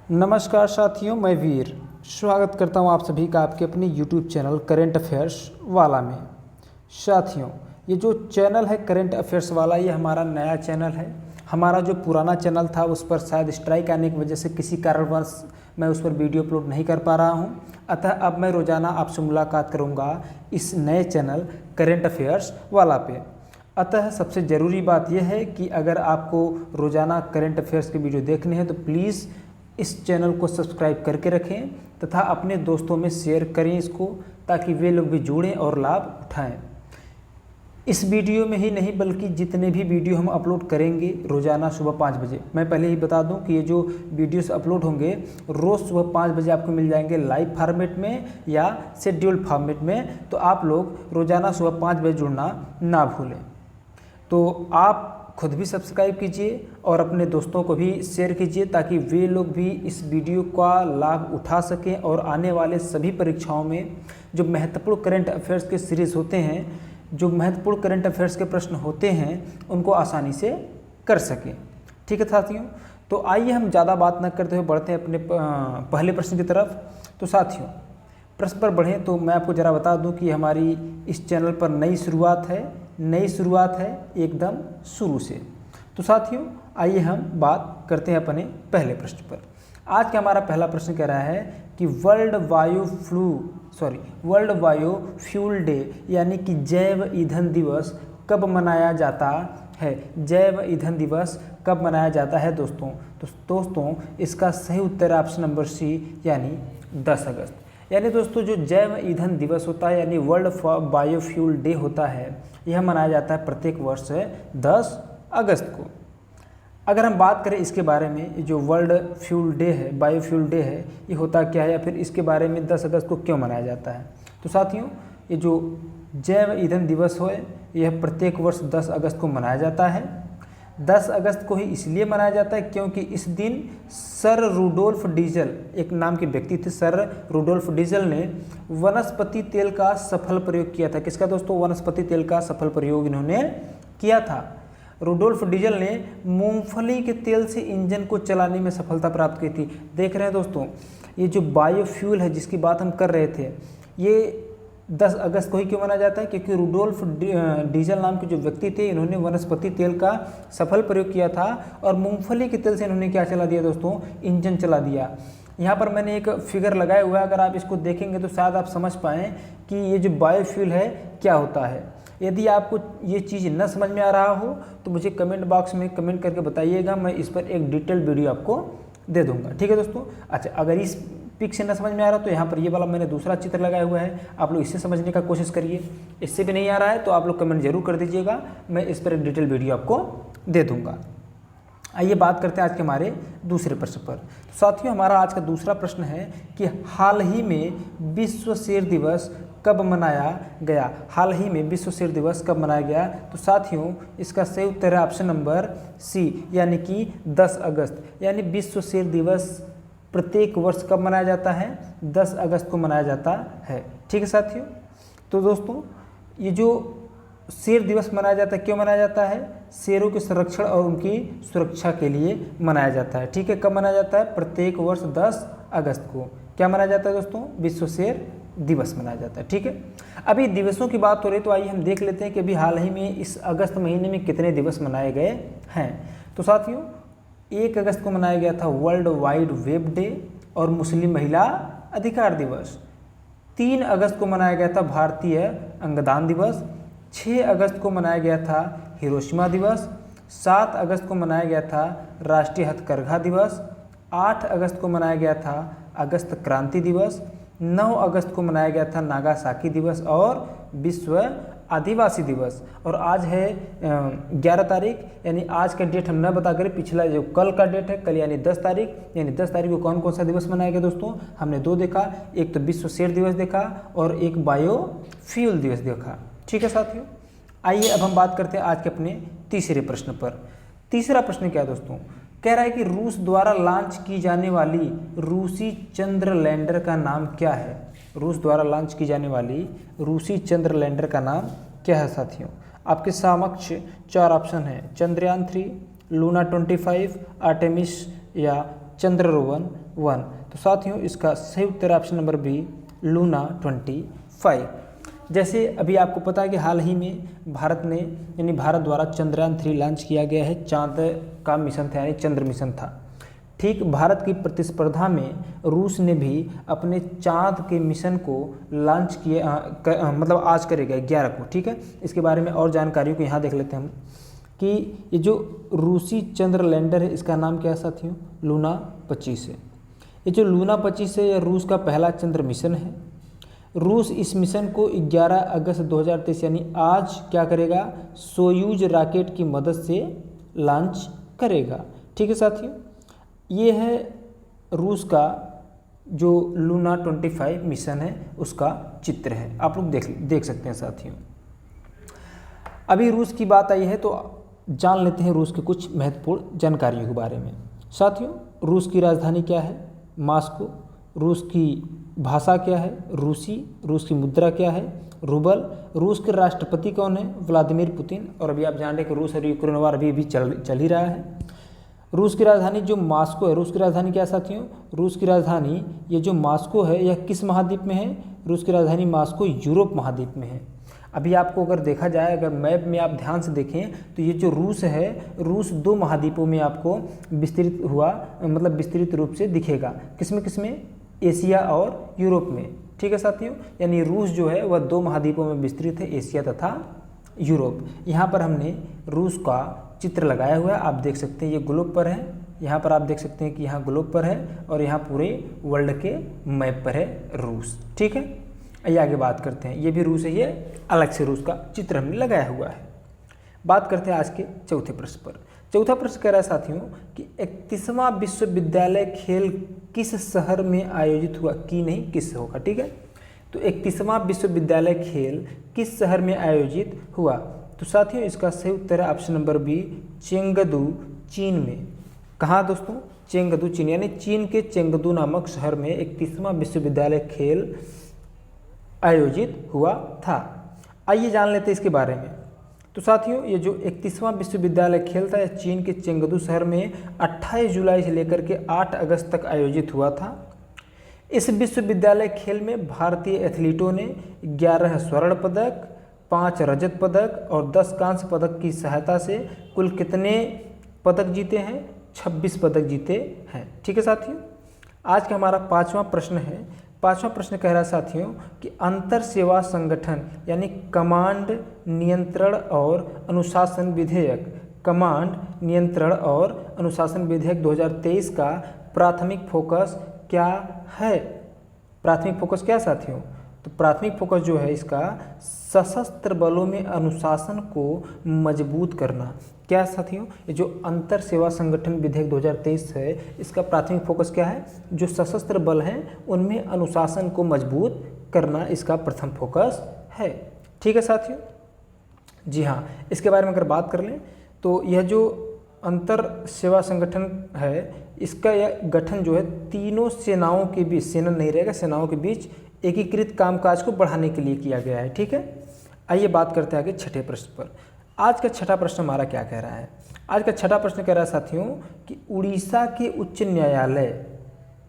नमस्कार साथियों, मैं वीर स्वागत करता हूं आप सभी का आपके अपने YouTube चैनल करेंट अफेयर्स वाला में। साथियों, ये जो चैनल है करेंट अफेयर्स वाला, ये हमारा नया चैनल है। हमारा जो पुराना चैनल था उस पर शायद स्ट्राइक आने की वजह से किसी कारणवश मैं उस पर वीडियो अपलोड नहीं कर पा रहा हूं। अतः अब मैं रोज़ाना आपसे मुलाकात करूंगा इस नए चैनल करेंट अफेयर्स वाला पे। अतः सबसे ज़रूरी बात यह है कि अगर आपको रोज़ाना करेंट अफेयर्स के वीडियो देखने हैं तो प्लीज़ इस चैनल को सब्सक्राइब करके रखें तथा अपने दोस्तों में शेयर करें इसको, ताकि वे लोग भी जुड़ें और लाभ उठाएं। इस वीडियो में ही नहीं बल्कि जितने भी वीडियो हम अपलोड करेंगे रोज़ाना सुबह 5 बजे, मैं पहले ही बता दूं कि ये जो वीडियोस अपलोड होंगे रोज़ सुबह 5 बजे आपको मिल जाएंगे लाइव फॉर्मेट में या शेड्यूल्ड फॉर्मेट में। तो आप लोग रोज़ाना सुबह 5 बजे जुड़ना ना भूलें। तो आप खुद भी सब्सक्राइब कीजिए और अपने दोस्तों को भी शेयर कीजिए, ताकि वे लोग भी इस वीडियो का लाभ उठा सकें और आने वाले सभी परीक्षाओं में जो महत्वपूर्ण करंट अफेयर्स के सीरीज़ होते हैं, जो महत्वपूर्ण करंट अफेयर्स के प्रश्न होते हैं, उनको आसानी से कर सकें। ठीक है साथियों, तो आइए हम ज़्यादा बात न करते हुए बढ़ते हैं अपने पहले प्रश्न की तरफ। तो साथियों, प्रश्न पर बढ़ें तो मैं आपको ज़रा बता दूं कि हमारी इस चैनल पर नई शुरुआत है एकदम शुरू से। तो साथियों, आइए हम बात करते हैं अपने पहले प्रश्न पर। आज का हमारा पहला प्रश्न कह रहा है कि वर्ल्ड बायोफ्यूल डे यानी कि जैव ईंधन दिवस कब मनाया जाता है। जैव ईंधन दिवस कब मनाया जाता है दोस्तों? तो दोस्तों, इसका सही उत्तर है ऑप्शन नंबर सी, यानी 10 अगस्त। यानी दोस्तों, जो जैव ईंधन दिवस होता है यानी वर्ल्ड बायोफ्यूल डे होता है, यह मनाया जाता है प्रत्येक वर्ष 10 अगस्त को। अगर हम बात करें इसके बारे में, जो वर्ल्ड फ्यूल डे है, बायोफ्यूल डे है, ये होता क्या है या फिर इसके बारे में 10 अगस्त को क्यों मनाया जाता है। तो साथियों, ये जो जैव ईंधन दिवस है यह प्रत्येक वर्ष 10 अगस्त को मनाया जाता है। 10 अगस्त को ही इसलिए मनाया जाता है क्योंकि इस दिन सर रुडोल्फ डीजल, एक नाम के व्यक्ति थे, सर रुडोल्फ डीजल ने वनस्पति तेल का सफल प्रयोग किया था। किसका दोस्तों? वनस्पति तेल का सफल प्रयोग इन्होंने किया था। रुडोल्फ डीजल ने मूंगफली के तेल से इंजन को चलाने में सफलता प्राप्त की थी। देख रहे हैं दोस्तों, ये जो बायोफ्यूल है जिसकी बात हम कर रहे थे, ये 10 अगस्त को ही क्यों मनाया जाता है? क्योंकि रुडोल्फ डीजल नाम के जो व्यक्ति थे, इन्होंने वनस्पति तेल का सफल प्रयोग किया था और मूंगफली के तेल से इन्होंने क्या चला दिया दोस्तों? इंजन चला दिया। यहाँ पर मैंने एक फिगर लगाया हुआ है, अगर आप इसको देखेंगे तो शायद आप समझ पाएँ कि ये जो बायोफ्यूल है क्या होता है। यदि आपको ये चीज़ न समझ में आ रहा हो तो मुझे कमेंट बॉक्स में कमेंट करके बताइएगा, मैं इस पर एक डिटेल वीडियो आपको दे दूँगा। ठीक है दोस्तों। अच्छा, अगर इस पिक से न समझ में आ रहा तो यहाँ पर ये वाला मैंने दूसरा चित्र लगाया हुआ है, आप लोग इससे समझने का कोशिश करिए। इससे भी नहीं आ रहा है तो आप लोग कमेंट जरूर कर दीजिएगा, मैं इस पर एक डिटेल वीडियो आपको दे दूँगा। आइए बात करते हैं आज के हमारे दूसरे प्रश्न पर। तो साथियों, हमारा आज का दूसरा प्रश्न है कि हाल ही में विश्व शेर दिवस कब मनाया गया। हाल ही में विश्व शेर दिवस कब मनाया गया? तो साथियों, इसका सही उत्तर है ऑप्शन नंबर सी, यानी कि 10 अगस्त। यानी विश्व शेर दिवस प्रत्येक वर्ष कब मनाया जाता है? 10 अगस्त को मनाया जाता है। ठीक है साथियों। तो दोस्तों, ये जो शेर दिवस मनाया जाता है, क्यों मनाया जाता है? शेरों के संरक्षण और उनकी सुरक्षा के लिए मनाया जाता है। ठीक है, कब मनाया जाता है? प्रत्येक वर्ष 10 अगस्त को क्या मनाया जाता है दोस्तों? विश्व शेर दिवस मनाया जाता है। ठीक है, अभी दिवसों की बात हो रही है तो आइए हम देख लेते हैं कि अभी हाल ही में इस अगस्त महीने में कितने दिवस मनाए गए हैं। तो साथियों, 1 अगस्त को मनाया गया था वर्ल्ड वाइड वेब डे और मुस्लिम महिला अधिकार दिवस। 3 अगस्त को मनाया गया था भारतीय अंगदान दिवस। 6 अगस्त को मनाया गया था हिरोशिमा दिवस। 7 अगस्त को मनाया गया था राष्ट्रीय हथकरघा दिवस। 8 अगस्त को मनाया गया था अगस्त क्रांति दिवस। 9 अगस्त को मनाया गया था नागासाकी दिवस और विश्व आदिवासी दिवस। और आज है 11 तारीख, यानी आज का डेट हम न बता करें, पिछला जो कल का डेट है, कल यानी 10 तारीख, यानी 10 तारीख को कौन कौन सा दिवस मनाया गया दोस्तों? हमने 2 देखा, एक तो विश्व शेर दिवस देखा और एक बायोफ्यूल दिवस देखा। ठीक है साथियों, आइए अब हम बात करते हैं आज के अपने तीसरे प्रश्न पर। तीसरा प्रश्न क्या है दोस्तों? कह रहा है कि रूस द्वारा लॉन्च की जाने वाली रूसी चंद्र लैंडर का नाम क्या है। रूस द्वारा लॉन्च की जाने वाली रूसी चंद्र लैंडर का नाम क्या है साथियों? आपके समक्ष 4 ऑप्शन हैं, चंद्रयान 3, लूना 25, आर्टेमिस या चंद्ररोवन 1। तो साथियों इसका सही उत्तर ऑप्शन नंबर बी लूना 25। जैसे अभी आपको पता है कि हाल ही में भारत ने यानी भारत द्वारा चंद्रयान 3 लॉन्च किया गया है, चांद का मिशन था यानी चंद्र मिशन था। ठीक भारत की प्रतिस्पर्धा में रूस ने भी अपने चांद के मिशन को लॉन्च किया मतलब आज करेगा 11 को। ठीक है, इसके बारे में और जानकारियों को यहाँ देख लेते हैं हम कि ये जो रूसी चंद्र लैंडर है इसका नाम क्या है साथियों, लूना 25 है। ये जो लूना 25 है यह रूस का पहला चंद्र मिशन है। रूस इस मिशन को 11 अगस्त 2023 यानी आज क्या करेगा, सोयूज रॉकेट की मदद से लॉन्च करेगा। ठीक है साथियों, ये है रूस का जो लूना 25 मिशन है उसका चित्र है, आप लोग देख सकते हैं साथियों। अभी रूस की बात आई है तो जान लेते हैं रूस के कुछ महत्वपूर्ण जानकारियों के बारे में। साथियों रूस की राजधानी क्या है, मॉस्को। रूस की भाषा क्या है, रूसी। रूस की मुद्रा क्या है, रूबल। रूस के राष्ट्रपति कौन है, व्लादिमीर पुतिन। और अभी आप जान रहे हैं कि रूस और यूक्रेन वार अभी चल ही रहा है। रूस की राजधानी जो मॉस्को है, रूस की राजधानी क्या साथियों, रूस की राजधानी ये जो मॉस्को है यह किस महाद्वीप में है, रूस की राजधानी मॉस्को यूरोप महाद्वीप में है। अभी आपको अगर देखा जाए, अगर मैप में आप ध्यान से देखें तो ये जो रूस है, रूस 2 महाद्वीपों में आपको विस्तृत हुआ मतलब विस्तृत रूप से दिखेगा। किसमें, एशिया और यूरोप में। ठीक है साथियों, यानी रूस जो है वह 2 महाद्वीपों में विस्तृत है, एशिया तथा यूरोप। यहाँ पर हमने रूस का चित्र लगाया हुआ है, आप देख सकते हैं ये ग्लोब पर है। यहाँ पर आप देख सकते हैं कि यहाँ ग्लोब पर है और यहाँ पूरे वर्ल्ड के मैप पर है रूस। ठीक है, आइए आगे बात करते हैं। ये भी रूस है, ये अलग से रूस का चित्र हमने लगाया हुआ है। बात करते हैं आज के चौथे प्रश्न पर। चौथा प्रश्न कह रहा है साथियों कि 31वां विश्वविद्यालय खेल किस शहर में आयोजित हुआ, की नहीं किस होगा। ठीक है, तो 31वां विश्वविद्यालय खेल किस शहर में आयोजित हुआ। तो साथियों इसका सही उत्तर है ऑप्शन नंबर बी चेंगदू चीन में। कहाँ दोस्तों, चेंगदू चीन, यानी चीन के चेंगदू नामक शहर में 31वां विश्वविद्यालय खेल आयोजित हुआ था। आइए जान लेते हैं इसके बारे में। तो साथियों ये जो 31वां विश्वविद्यालय खेल था यह चीन के चेंगदू शहर में 28 जुलाई से लेकर के 8 अगस्त तक आयोजित हुआ था। इस विश्वविद्यालय खेल में भारतीय एथलीटों ने 11 स्वर्ण पदक, 5 रजत पदक और 10 कांस्य पदक की सहायता से कुल कितने पदक जीते हैं, 26 पदक जीते हैं। ठीक है साथियों, आज का हमारा 5वां प्रश्न है। 5वां प्रश्न कह रहा है साथियों कि अंतर सेवा संगठन यानी कमांड नियंत्रण और अनुशासन विधेयक, कमांड नियंत्रण और अनुशासन विधेयक 2023 का प्राथमिक फोकस क्या है। प्राथमिक फोकस क्या साथियों, तो प्राथमिक फोकस जो है इसका सशस्त्र बलों में अनुशासन को मजबूत करना। क्या साथियों, ये जो अंतर सेवा संगठन विधेयक 2023 है इसका प्राथमिक फोकस क्या है, जो सशस्त्र बल हैं उनमें अनुशासन को मजबूत करना इसका प्रथम फोकस है। ठीक है साथियों, जी हाँ, इसके बारे में अगर बात कर लें तो यह जो अंतर सेवा संगठन है इसका यह गठन जो है तीनों सेनाओं के बीच, सेना नहीं रहेगा, सेनाओं के बीच एकीकृत कामकाज को बढ़ाने के लिए किया गया है। ठीक है, आइए बात करते हैं आगे छठे प्रश्न पर। आज का छठा प्रश्न हमारा क्या कह रहा है। आज का छठा प्रश्न कह रहा है साथियों कि उड़ीसा के उच्च न्यायालय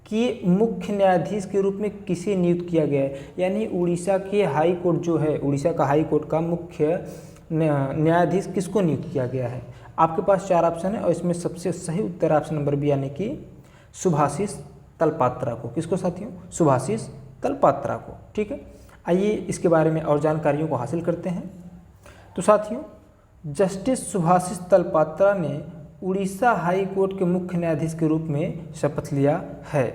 के मुख्य न्यायाधीश के रूप में किसे नियुक्त किया गया है। यानी उड़ीसा के हाई कोर्ट जो है, उड़ीसा का हाई कोर्ट का मुख्य न्यायाधीश किसको नियुक्त किया गया है। आपके पास 4 ऑप्शन है और इसमें सबसे सही उत्तर ऑप्शन नंबर बी यानी कि सुभाषिष तलपात्रा को। किसको साथियों, सुभाषिष तलपात्रा को। ठीक है, आइए इसके बारे में और जानकारियों को हासिल करते हैं। तो साथियों जस्टिस सुभाषिष तलपात्रा ने उड़ीसा हाई कोर्ट के मुख्य न्यायाधीश के रूप में शपथ लिया है।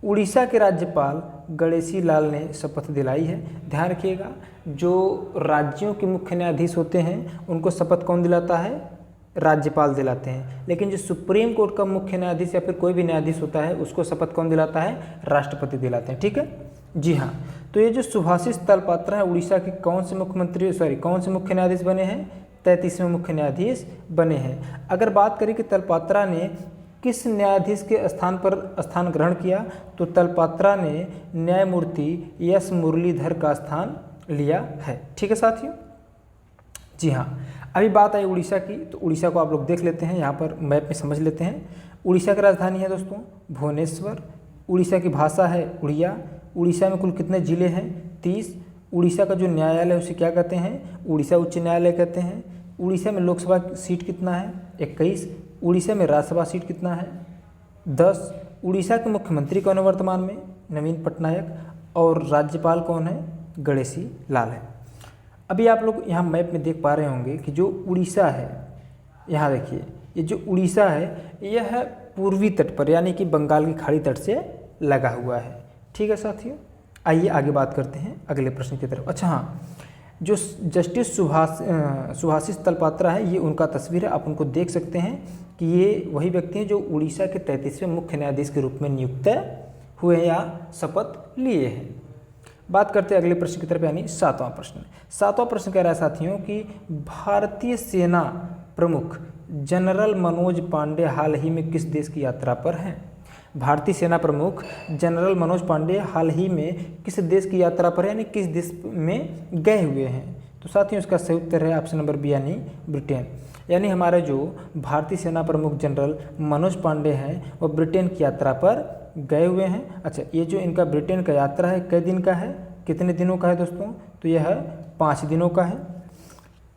उड़ीसा के राज्यपाल गणेशी लाल ने शपथ दिलाई है। ध्यान रखिएगा, जो राज्यों के मुख्य न्यायाधीश होते हैं उनको शपथ कौन दिलाता है, राज्यपाल दिलाते हैं। लेकिन जो सुप्रीम कोर्ट का मुख्य न्यायाधीश या फिर कोई भी न्यायाधीश होता है उसको शपथ कौन दिलाता है, राष्ट्रपति दिलाते हैं। ठीक है, जी हाँ, तो ये जो सुभाषिष तलपात्रा है उड़ीसा के कौन से मुख्य न्यायाधीश बने हैं, 33वें मुख्य न्यायाधीश बने हैं। अगर बात करें कि तलपात्रा ने किस न्यायाधीश के स्थान पर स्थान ग्रहण किया, तो तलपात्रा ने न्यायमूर्ति एस मुरलीधर का स्थान लिया है। ठीक है साथियों, जी हाँ, अभी बात आई उड़ीसा की, तो उड़ीसा को आप लोग देख लेते हैं, यहाँ पर मैप में समझ लेते हैं। उड़ीसा की राजधानी है दोस्तों भुवनेश्वर। उड़ीसा की भाषा है उड़िया। उड़ीसा में कुल कितने ज़िले हैं 30। उड़ीसा का जो न्यायालय है उसे क्या कहते हैं उड़ीसा उच्च न्यायालय कहते हैं। उड़ीसा में लोकसभा सीट कितना है 21। उड़ीसा में राज्यसभा सीट कितना है 10। उड़ीसा के मुख्यमंत्री कौन है वर्तमान में नवीन पटनायक। और राज्यपाल कौन है गणेशी लाल है। अभी आप लोग यहाँ मैप में देख पा रहे होंगे कि जो उड़ीसा है, यहाँ देखिए ये जो उड़ीसा है यह है पूर्वी तट पर यानी कि बंगाल की खाड़ी तट से लगा हुआ है। ठीक है साथियों, आइए आगे बात करते हैं अगले प्रश्न की तरफ। अच्छा हाँ, जो जस्टिस सुभाषिस तलपात्रा है ये उनका तस्वीर है, आप उनको देख सकते हैं कि ये वही व्यक्ति हैं जो उड़ीसा के 33वें मुख्य न्यायाधीश के रूप में नियुक्त हुए या शपथ लिए हैं। बात करते हैं अगले प्रश्न की तरफ यानी 7वां प्रश्न। 7वां प्रश्न कह रहा है साथियों कि भारतीय सेना प्रमुख जनरल मनोज पांडे हाल ही में किस देश की यात्रा पर हैं। भारतीय सेना प्रमुख जनरल मनोज पांडे हाल ही में किस देश की यात्रा पर है यानी किस देश में गए हुए हैं। तो साथियों इसका सही उत्तर है ऑप्शन नंबर बी यानी ब्रिटेन। यानी हमारे जो भारतीय सेना प्रमुख जनरल मनोज पांडे हैं वो ब्रिटेन की यात्रा पर गए हुए हैं। अच्छा, ये जो इनका ब्रिटेन का यात्रा है कई दिन का है कितने दिनों का है दोस्तों, तो यह 5 दिनों का है।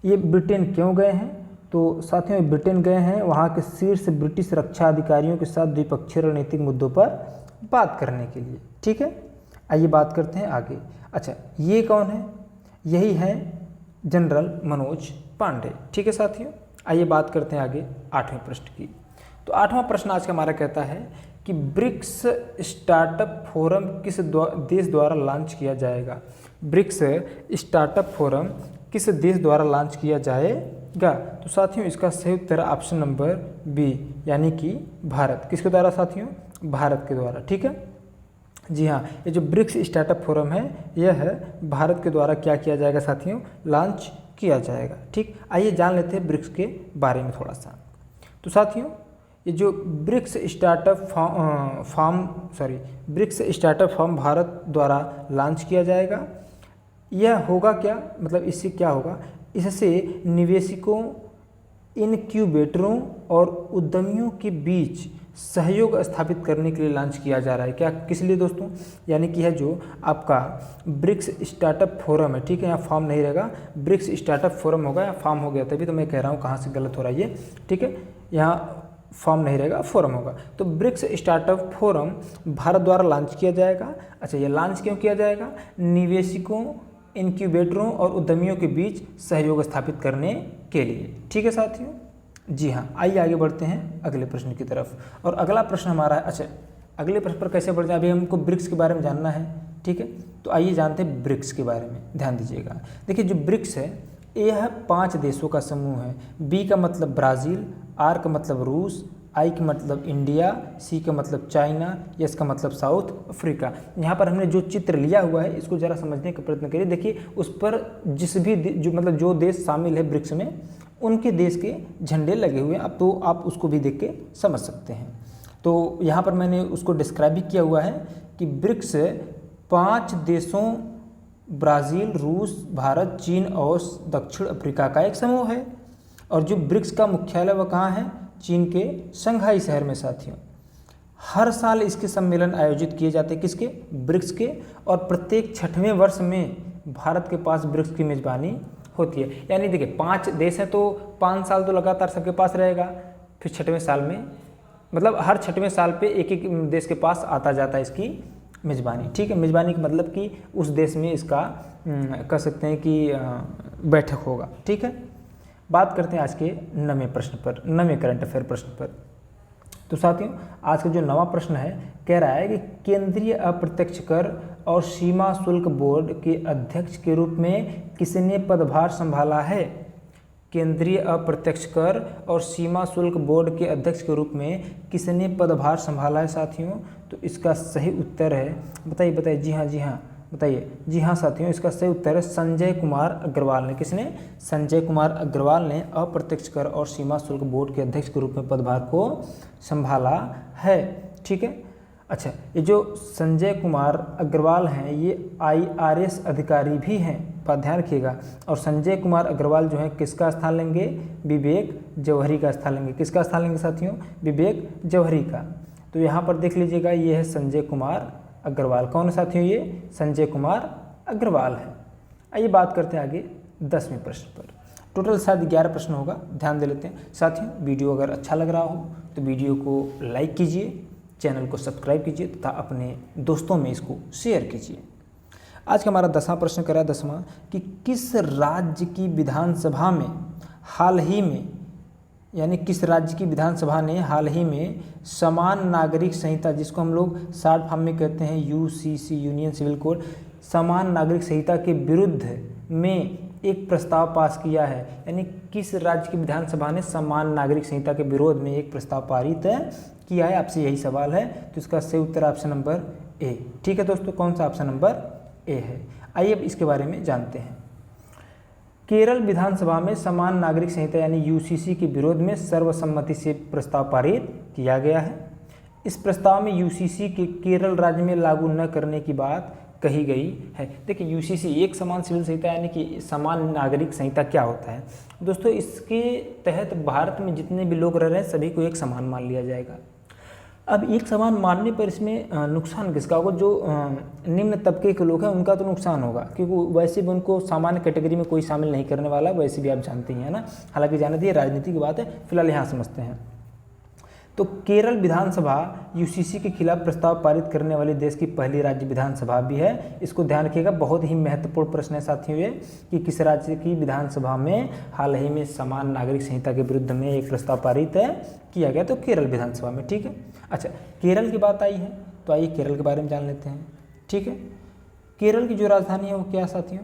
ये ब्रिटेन क्यों गए हैं, तो साथियों ब्रिटेन गए हैं वहाँ के शीर्ष ब्रिटिश रक्षा अधिकारियों के साथ द्विपक्षीय रणनीतिक मुद्दों पर बात करने के लिए। ठीक है, आइए बात करते हैं आगे। अच्छा, ये कौन है, यही है जनरल मनोज पांडे। ठीक है साथियों, आइए बात करते हैं आगे 8वें प्रश्न की। तो 8वां प्रश्न आज का हमारा कहता है कि ब्रिक्स स्टार्टअप फोरम किस देश द्वारा लॉन्च किया जाएगा। ब्रिक्स स्टार्टअप फोरम किस देश द्वारा लॉन्च किया जाएगा। तो साथियों इसका सही उत्तर ऑप्शन नंबर बी यानी कि भारत। किसके द्वारा साथियों, भारत के द्वारा। ठीक है जी हाँ, ये जो ब्रिक्स स्टार्टअप फोरम है यह है भारत के द्वारा क्या किया जाएगा साथियों, लॉन्च किया जाएगा। ठीक, आइए जान लेते हैं ब्रिक्स के बारे में थोड़ा सा। तो साथियों ये जो ब्रिक्स स्टार्टअप फॉर्म भारत द्वारा लॉन्च किया जाएगा। यह होगा क्या, मतलब इससे क्या होगा, इससे निवेशकों, इनक्यूबेटरों और उद्यमियों के बीच सहयोग स्थापित करने के लिए लॉन्च किया जा रहा है। क्या, किस लिए दोस्तों, यानी कि है जो आपका ब्रिक्स स्टार्टअप फोरम है। ठीक है, यहाँ फॉर्म नहीं रहेगा, ब्रिक्स स्टार्टअप फोरम होगा या फॉर्म हो गया, तभी तो मैं कह रहा हूँ कहाँ से गलत हो रहा है ये। ठीक है, यहाँ फॉर्म नहीं रहेगा फोरम होगा। तो ब्रिक्स स्टार्टअप फोरम भारत द्वारा लॉन्च किया जाएगा। अच्छा, ये लॉन्च क्यों किया जाएगा, निवेशकों, इनक्यूबेटरों और उद्यमियों के बीच सहयोग स्थापित करने के लिए। ठीक है साथियों, जी हाँ, आइए आगे बढ़ते हैं अगले प्रश्न की तरफ। और अगला प्रश्न हमारा है, अच्छा अगले प्रश्न पर कैसे बढ़ते हैं, अभी हमको ब्रिक्स के बारे में जानना है। ठीक है, तो आइए जानते हैं ब्रिक्स के बारे में, ध्यान दीजिएगा। देखिए जो ब्रिक्स है यह 5 देशों का समूह है। बी का मतलब ब्राज़ील, आर का मतलब रूस, आई का मतलब इंडिया, सी का मतलब चाइना, एस का मतलब साउथ अफ्रीका। यहाँ पर हमने जो चित्र लिया हुआ है इसको ज़रा समझने का प्रयत्न करिए। देखिए उस पर जिस भी जो देश शामिल है ब्रिक्स में उनके देश के झंडे लगे हुए हैं। अब तो आप उसको भी देख के समझ सकते हैं। तो यहाँ पर मैंने उसको डिस्क्राइब भी किया हुआ है कि ब्रिक्स 5 देशों ब्राज़ील, रूस, भारत, चीन और दक्षिण अफ्रीका का एक समूह है। और जो ब्रिक्स का मुख्यालय वह कहाँ है, चीन के शंघाई शहर में साथियों। हर साल इसके सम्मेलन आयोजित किए जाते हैं, किसके, ब्रिक्स के। और प्रत्येक 6वें वर्ष में भारत के पास ब्रिक्स की मेज़बानी होती है। यानी देखिए 5 देश हैं तो 5 साल तो लगातार सबके पास रहेगा, फिर 6वें साल में, मतलब हर 6वें साल पे एक एक देश के पास आता जाता है इसकी मेज़बानी। ठीक है, मेज़बानी का मतलब कि उस देश में इसका कह सकते हैं कि बैठक होगा। ठीक है, बात करते हैं आज के 9वें प्रश्न पर, 9वें करंट अफेयर प्रश्न पर। तो साथियों आज का जो 9वां प्रश्न है कह रहा है कि केंद्रीय अप्रत्यक्ष कर और सीमा शुल्क बोर्ड के अध्यक्ष के रूप में किसने पदभार संभाला है। केंद्रीय अप्रत्यक्ष कर और सीमा शुल्क बोर्ड के अध्यक्ष के रूप में किसने पदभार संभाला है साथियों। तो इसका सही उत्तर है, बताइए बताइए, जी हाँ बताइए, जी हाँ साथियों, इसका सही उत्तर है संजय कुमार अग्रवाल ने। किसने, संजय कुमार अग्रवाल ने अप्रत्यक्ष कर और सीमा शुल्क बोर्ड के अध्यक्ष के रूप में पदभार को संभाला है। ठीक है, अच्छा ये जो संजय कुमार अग्रवाल हैं ये IRS अधिकारी भी हैं, बात ध्यान रखिएगा। और संजय कुमार अग्रवाल जो है किसका स्थान लेंगे, विवेक जौहरी का स्थान लेंगे। किसका स्थान लेंगे साथियों, विवेक जौहरी का। तो यहाँ पर देख लीजिएगा ये है संजय कुमार अग्रवाल। कौन है साथियों, ये संजय कुमार अग्रवाल है। आइए बात करते हैं आगे 10वें प्रश्न पर। टोटल शायद 11 प्रश्न होगा, ध्यान दे लेते हैं। साथियों वीडियो अगर अच्छा लग रहा हो तो वीडियो को लाइक कीजिए, चैनल को सब्सक्राइब कीजिए तथा अपने दोस्तों में इसको शेयर कीजिए। आज का हमारा 10वां प्रश्न करा 10वां कि किस राज्य की विधानसभा में हाल ही में, यानी किस राज्य की विधानसभा ने हाल ही में समान नागरिक संहिता, जिसको हम लोग शॉर्ट फॉर्म में कहते हैं यूसीसी, यूनियन सिविल कोड, समान नागरिक संहिता के विरुद्ध में एक प्रस्ताव पास किया है। यानी किस राज्य की विधानसभा ने समान नागरिक संहिता के विरोध में एक प्रस्ताव पारित किया है, आपसे यही सवाल है। तो इसका सही उत्तर ऑप्शन नंबर ए। ठीक है दोस्तों, कौन सा ऑप्शन नंबर ए है। आइए अब इसके बारे में जानते हैं। केरल विधानसभा में समान नागरिक संहिता यानी यूसीसी के विरोध में सर्वसम्मति से प्रस्ताव पारित किया गया है। इस प्रस्ताव में यूसीसी के केरल राज्य में लागू न करने की बात कही गई है। देखिए यूसीसी एक समान सिविल संहिता यानी कि समान नागरिक संहिता क्या होता है दोस्तों, इसके तहत भारत में जितने भी लोग रह रहे हैं सभी को एक समान मान लिया जाएगा। अब एक समान मानने पर इसमें नुकसान किसका होगा, जो निम्न तबके के लोग हैं उनका तो नुकसान होगा, क्योंकि वैसे भी उनको सामान्य कैटेगरी में कोई शामिल नहीं करने वाला, वैसे भी आप जानते ही हैं ना। हालांकि जाने दिए राजनीति की बात है, फिलहाल यहाँ समझते हैं। तो केरल विधानसभा यूसीसी के खिलाफ प्रस्ताव पारित करने वाली देश की पहली राज्य विधानसभा भी है। इसको ध्यान रखिएगा, बहुत ही महत्वपूर्ण प्रश्न है साथियों ये, कि किस राज्य की विधानसभा में हाल ही में समान नागरिक संहिता के विरुद्ध में एक प्रस्ताव पारित किया गया, तो केरल विधानसभा में। ठीक है, अच्छा केरल की बात आई है तो आइए केरल के बारे में जान लेते हैं। ठीक है, केरल की जो राजधानी है वो क्या साथियों,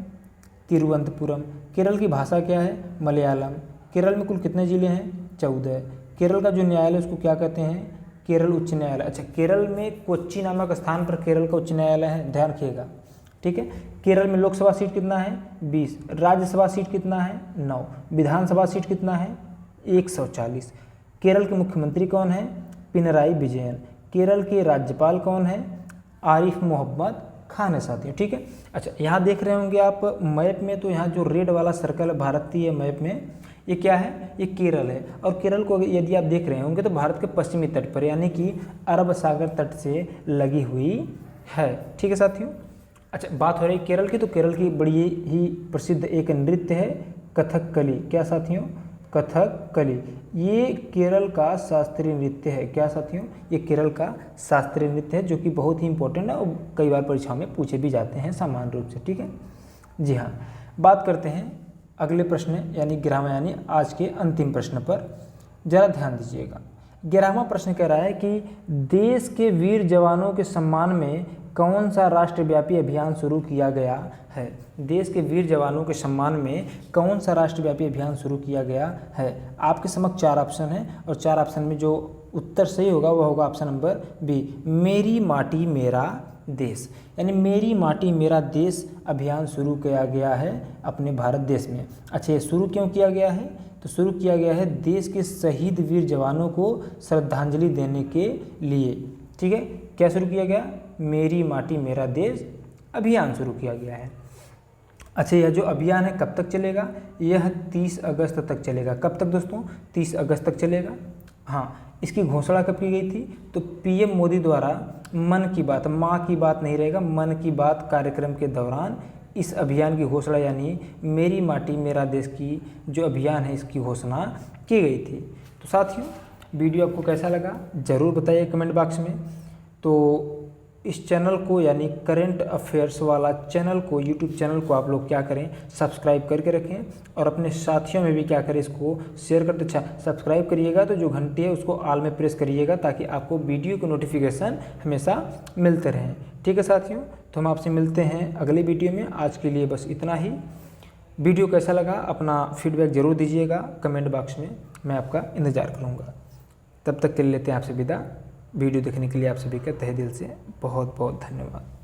तिरुवनंतपुरम। केरल की भाषा क्या है, मलयालम। केरल में कुल कितने जिले हैं, 14। केरल का जो न्यायालय उसको क्या कहते हैं, केरल उच्च न्यायालय। अच्छा केरल में कोच्चि नामक स्थान पर केरल का उच्च न्यायालय है, ध्यान रखिएगा। ठीक है, केरल में लोकसभा सीट कितना है, 20। राज्यसभा सीट कितना है, 9। विधानसभा सीट कितना है, 140। केरल के मुख्यमंत्री कौन है, पिनराई विजयन। केरल के राज्यपाल कौन है, आरिफ मोहम्मद खान है साथियों। ठीक है, अच्छा यहाँ देख रहे होंगे आप मैप में, तो यहाँ जो रेड वाला सर्कल है भारतीय मैप में, ये क्या है, ये केरल है। और केरल को यदि आप देख रहे होंगे तो भारत के पश्चिमी तट पर, यानी कि अरब सागर तट से लगी हुई है। ठीक है साथियों, अच्छा बात हो रही केरल की, तो केरल की बड़ी ही प्रसिद्ध एक नृत्य है कथकली। क्या साथियों, कथकली। ये केरल का शास्त्रीय नृत्य है। क्या साथियों, ये केरल का शास्त्रीय नृत्य है, जो कि बहुत ही इंपॉर्टेंट है और कई बार परीक्षाओं में पूछे भी जाते हैं सामान्य रूप से। ठीक है, जी हाँ। बात करते हैं अगले प्रश्न यानी 11वां, यानी आज के अंतिम प्रश्न पर जरा ध्यान दीजिएगा। 11वां प्रश्न कह रहा है कि देश के वीर जवानों के सम्मान में कौन सा राष्ट्रव्यापी अभियान शुरू किया गया है। देश के वीर जवानों के सम्मान में कौन सा राष्ट्रव्यापी अभियान शुरू किया गया है। आपके समक्ष 4 ऑप्शन हैं और 4 ऑप्शन में जो उत्तर सही होगा वह होगा ऑप्शन नंबर बी, मेरी माटी मेरा देश। यानी मेरी माटी मेरा देश अभियान शुरू किया गया है अपने भारत देश में। अच्छा ये शुरू क्यों किया गया है, तो शुरू किया गया है देश के शहीद वीर जवानों को श्रद्धांजलि देने के लिए। ठीक है, क्या शुरू किया गया, मेरी माटी मेरा देश अभियान शुरू किया गया है। अच्छा यह जो अभियान है कब तक चलेगा, यह 30 अगस्त तक चलेगा। कब तक दोस्तों, 30 अगस्त तक चलेगा। हाँ, इसकी घोषणा कब की गई थी, तो पीएम मोदी द्वारा मन की बात, माँ की बात नहीं रहेगा, मन की बात कार्यक्रम के दौरान इस अभियान की घोषणा, यानी मेरी माटी मेरा देश की जो अभियान है इसकी घोषणा की गई थी। तो साथियों वीडियो आपको कैसा लगा ज़रूर बताइए कमेंट बॉक्स में। तो इस चैनल को यानी करंट अफेयर्स वाला चैनल को, यूट्यूब चैनल को आप लोग क्या करें, सब्सक्राइब करके रखें और अपने साथियों में भी क्या करें, इसको शेयर करते। अच्छा सब्सक्राइब करिएगा तो जो घंटी है उसको ऑल में प्रेस करिएगा ताकि आपको वीडियो की नोटिफिकेशन हमेशा मिलते रहें। ठीक है साथियों, तो हम आपसे मिलते हैं अगले वीडियो में। आज के लिए बस इतना ही। वीडियो कैसा लगा अपना फीडबैक ज़रूर दीजिएगा कमेंट बॉक्स में, मैं आपका इंतज़ार करूँगा। तब तक के लिए लेते हैं आपसे विदा। वीडियो देखने के लिए आप सभी का तहे दिल से बहुत बहुत धन्यवाद।